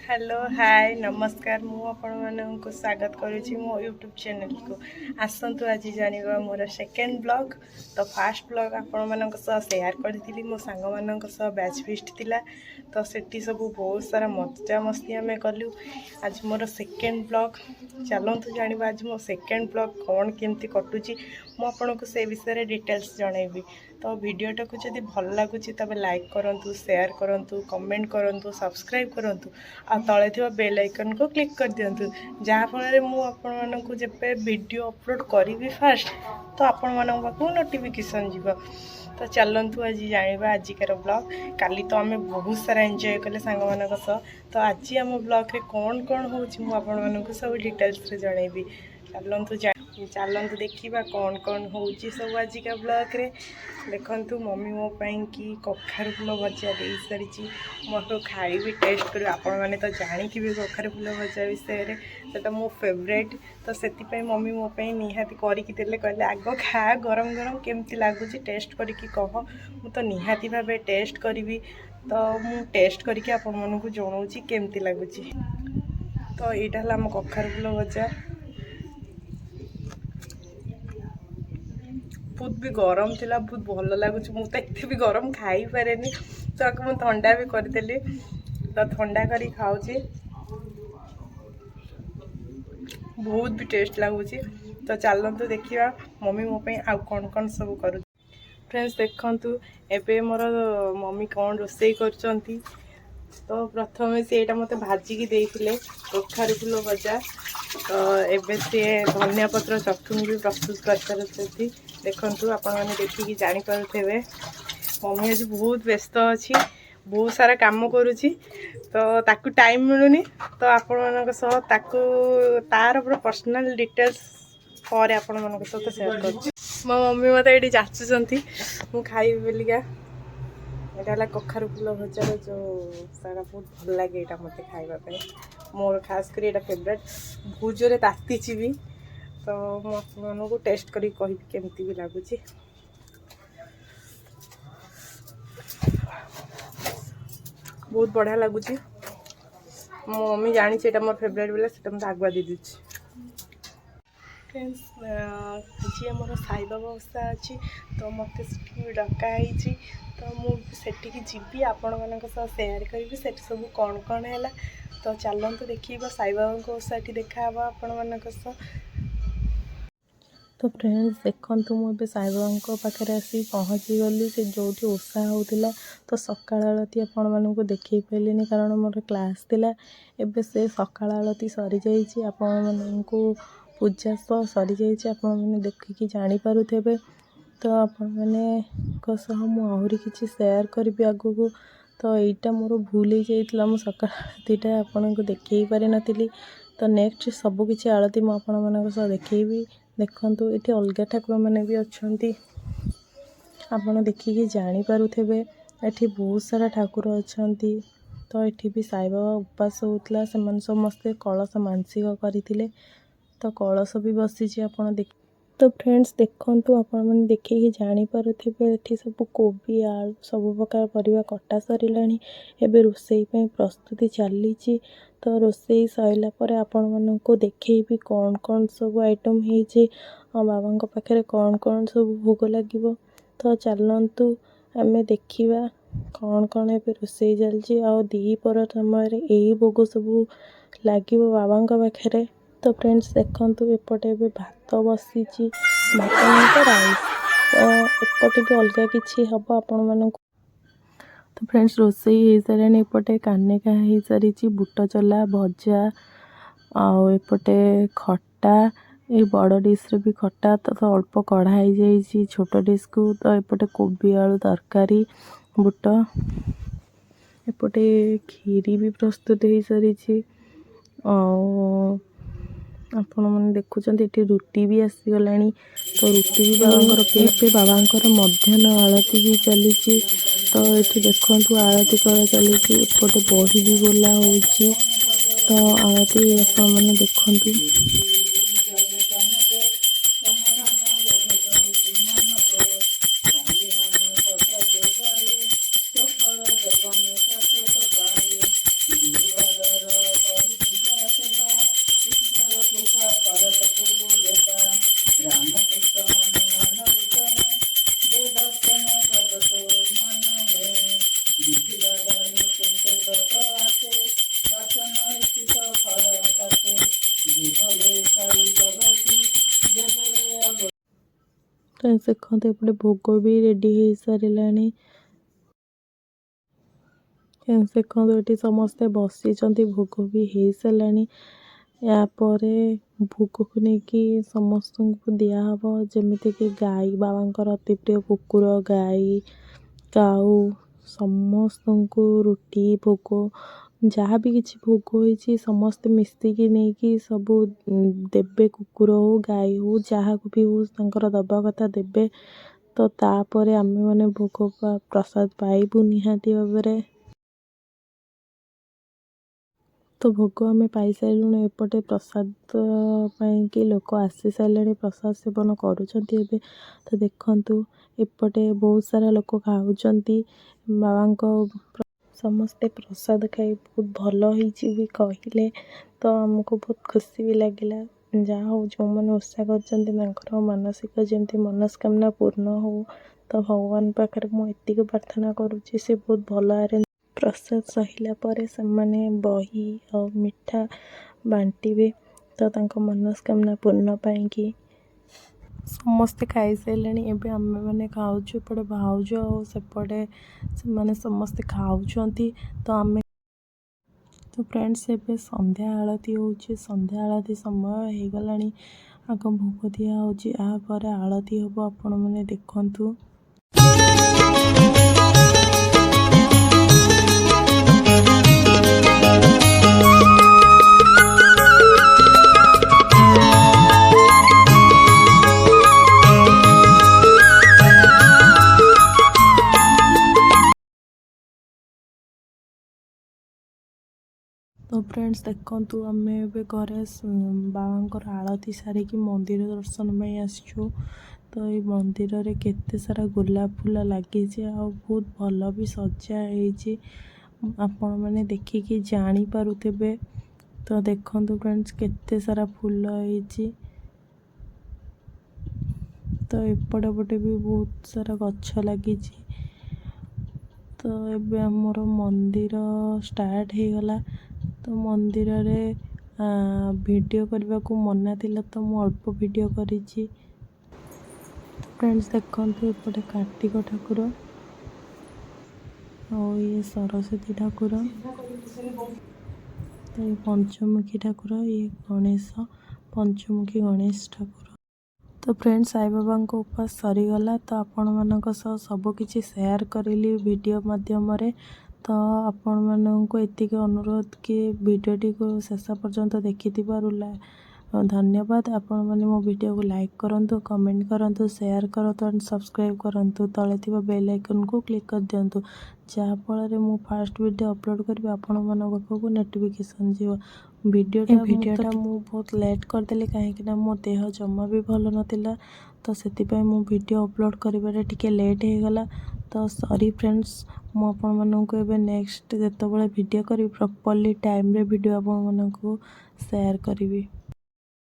Hello hi नमस्कार मु आपण को स्वागत करुच्ची मो यूट्यूब चैनल को आसतु आज जानिबा मोर सेकेंड ब्लॉग। तो फास्ट ब्लॉग आपण मानक सह शेयर करथिली मो सांग मानक सह बैच फिस्ट थिला। तो सेठी सब बहुत सारा मजा मस्ती आम कलु। आज मोर सेकेंड ब्लॉग चलतु जानिबा आज मो सेकेंड ब्लॉग कौन केमती कटुची मु आपण को से विषय डिटेल्स जनइबी। तो वीडियोटा को जब भल लगुच तब लाइक करूँ शेयर करूँ कमेंट करूँ सब्सक्राइब करूँ आ तले थी बेल आइकन को क्लिक कर दिंतु जहाँफल मुझे जब वीडियो अपलोड करी फास्ट तो आपण मान पाक नोटिफिकेशन जीव। तो चलतु आज जाना आजिकार ब्लॉग। काली तो आम बहुत सारा एंजॉय कले सांग मान सह। तो आज आम ब्लॉग रे कौन कौन हो सब डिटेल्स जनइबी। चलतु देखा कौन कौन हो सब आजिका ब्लॉग रे। देखु मम्मी मो कि कखार फूल भजा दे सारी मोर खाई भी टेस्ट कर आपण मैंने तो जानी कखार फूल भजा विषय से मो फेवरेट। तो से मम्मी मो निहाती करके कहले आग खा गरम गरम केमती लगुच टेस्ट करके कह मु तो निहाती भाव टेस्ट करी। तो मु टेस्ट करके आपण मानक जनाऊँगी केमती लगुच। तो यहाँ आम कखार फूल भजा बहुत भी गरम थिला बहुत भल लगुच मुझे एत भी गरम खाई पारे तो मुझे ठंडा भी करदेली। तो ठंडा करी खाऊँ बहुत भी टेस्ट लगुच। तो चलतु देखा मम्मी मो आउ कौन कौन सब कर। फ्रेंड्स देखु एबे मोर मम्मी कौन रोसई कर। तो प्रथम से मत भाजिकी देते कखार फूल भजा। तो एबे सी धनिया पत्र चटनी भी प्रस्तुत कर सारी देखु आपण मैंने देखिकी जानीपे मम्मी आज बहुत व्यस्त अच्छी बहुत सारा काम करुच्ची तो ताकू टाइम मिलूनी। तो आपण मान तार पूरा पर्सनल डिटेल्स पर आपण मान सहित सेयार कर। मो मम्मी मत ये जाचुंट मु खाइबी बोलिका यहाँ कखार फूल भजार जो सारा बहुत भल लगे यहाँ मत खावाई मोर खास कर ये फेवरेट बहुत जोरे ताती भी। तो मुझे टेस्ट करी कह केमती भी लगुच। बहुत बढ़िया लगुच मो मम्मी जानी से मोर फेवरेट बोले से मत आगुआ दे दी। फ्रेंड्स आज मोर साई बाबा ओषा अच्छी तो मत डकाई तो मुझे जीवी आपण मान सेयार करी से सब कौन कौन है। तो चलतु देखा साई बाबा ओषा देखा आपण मान। तो फ्रेंड्स देखु मुझे साई बाबा पाखे आसी पहुँची गली से जो ओषा होता। तो सकाल आलती आपण मानक देखे पारे कारण मोर क्लास थिला। एबे से सकाल आलती सरी जाइए आपण मानक पूजा तो सरी जाइए आपण मैंने देखिकी जानीपे। तो आपण मैंने आहरी किसी शेयर करी आगू। तो यहाँ मोर भूल हो जाता मुझे सकाल आरतीटा आपन को देखे पारि नी। तो नेक्स्ट सबकि आलती मुझे देखी देखु ये अलग ठाकुर मैंने भी अच्छा आपड़ देखिकी जानीपे। ये बहुत सारा ठाकुर अच्छा। तो ये भी साई बाबा उपास होता से समस्ते कलश मानसिक करते। तो कलश भी बसी आपड़ देख। तो फ्रेंड्स देखु आपण मैंने देखिकी जानीपे ये सब कोबी आलू सब प्रकार परिवा कटा सर एबे रोसई प्रस्तुति चली। तो रोसई सैला परे आपण मानक देखी कौन कौन सब आइटम हो बाबा पाखे कौन कौन सब भोग लगे। तो चलतु आम देखा कौन कौन ए रोसई चलती आ दीपर समय यही भोग सब लगे बाबा पाखे। तो फ्रेंड्स देखु एपटे भात बसी भात राइस तो एपटे भी अलग किसी हम आपण मान। तो फ्रेंड्स रोसई हो सारे एपटे कानिका हो सारी बुट चला भजा आउपटे खटा ये बड़ डिश रे भी खटा। तो अल्प कढ़ाई जाइए छोट डिश को। तो एपटे कोबी आलू तरकारी बुट एपटे खीरी भी प्रस्तुत हो सारी। आपण मैंने देखुं ये रुटी भी आसीगला। तो रुटी भी बाबा पे बाबा मध्याह्न आलती भी चली। तो ये देखु आलती कर चली एपटे बही भी बोला हो। तो आलती आपण मैंने देखु फ्रेंड्स देखते एपटे भोग भी रेडी हो सारानी। फ्रेंड्स देखते ये समस्ते बसी भोग भी हो सारानी। यापर भोग को लेकिन समस्त को दिहब जमीक गाई बाबा अति प्रिय कुकुर गाई काऊ समस्त को रुटी भोग जहाँ भी किसी भोग होती समस्ते मिसिकी नहीं कि सब देवे कुकुर हो गाई हो जहाँ को भी हो दबा कथा देवे। तो तापर आमे मैंने भोग प्रसाद पाइबू निहाती भाव। तो भोग आम पाई सारूँ एपटे प्रसाद कि लोक आसी सारे प्रसाद सेवन करुँचे। तो देखु एपटे बहुत सारा लोक खाऊँ बाबा समस्ते प्रसाद खाई बहुत भल भी कहले। तो आमको बहुत खुशी भी लगे जहाँ हो जो मैंने ओषा कर मानसिक जमी मनस्कामना पूर्ण हो। तो भगवान पाखे मुझे प्रार्थना करुँची से बहुत भल आरे प्रसाद सहिला पर से बही और मिठा बांटे। तो तांको मनस्कामना पूर्ण पाई समस्ते खाई सारे एवं आम मैंने खाऊँ एपटे भाउज और सेपटे से समस्ते खाऊँ। तो आम तो फ्रेंड्स एवं संध्या आलती हो संध्या आलती समय हो गला आग भोग दिया होपर आलती हम आपण मैंने देखु। तो फ्रेंड्स देखु आम घरे बाबा आलती सारिकी मंदिर दर्शन में आसचु। तो ये मंदिर रे केते सारा गोलाप फूल लगी बहुत भल भी सजा आपण मैंने देखिकी जानी पारुथिबे। तो देखु फ्रेंड्स केते सारा फूल होती। तो एपटे पटे भी बहुत सारा गछ लगी। तो एबे हमर मंदिर स्टार्ट हो गला। तो मंदिर रे वीडियो करने को मना थिला तो मु अल्प वीडियो करिछि। फ्रेंड्स देखते एपटे कार्तिक ठाकुर और ये सरस्वती ठाकुर तो ये पंचमुखी ठाकुर ये गणेश पंचमुखी गणेश ठाकुर। तो फ्रेंड्स साई बाबा को उपास सरीगला। तो आपण मानक सबकि शेयर करी वीडियो माध्यम। तो आपण मानक एति अनुरोध कि वीडियोटी को शेष पर्यंत देखि धन्यवाद। आपण मैंने मो वीडियो को लाइक करूँ कमेंट करूँ शेयर करूँ एंड सब्सक्राइब करूँ तले थी बेल आइकन को क्लिक कर दिंतु जहाँफल मु फास्ट वीडियो अपलोड करी आपण मान पाखक नोटिफिकेशन जीव। वीडियोटा मु बहुत लेट करदेली कहीं मो देह जमा भी भल नाला। तो से वीडियो अपलोड कर टिके लेट हो गला। तो सॉरी फ्रेंड्स मु आपण मानक नेक्स्ट जिते वीडियो करी प्रॉपर्ली टाइम रे वीडियो आपण मानक शेयर करी।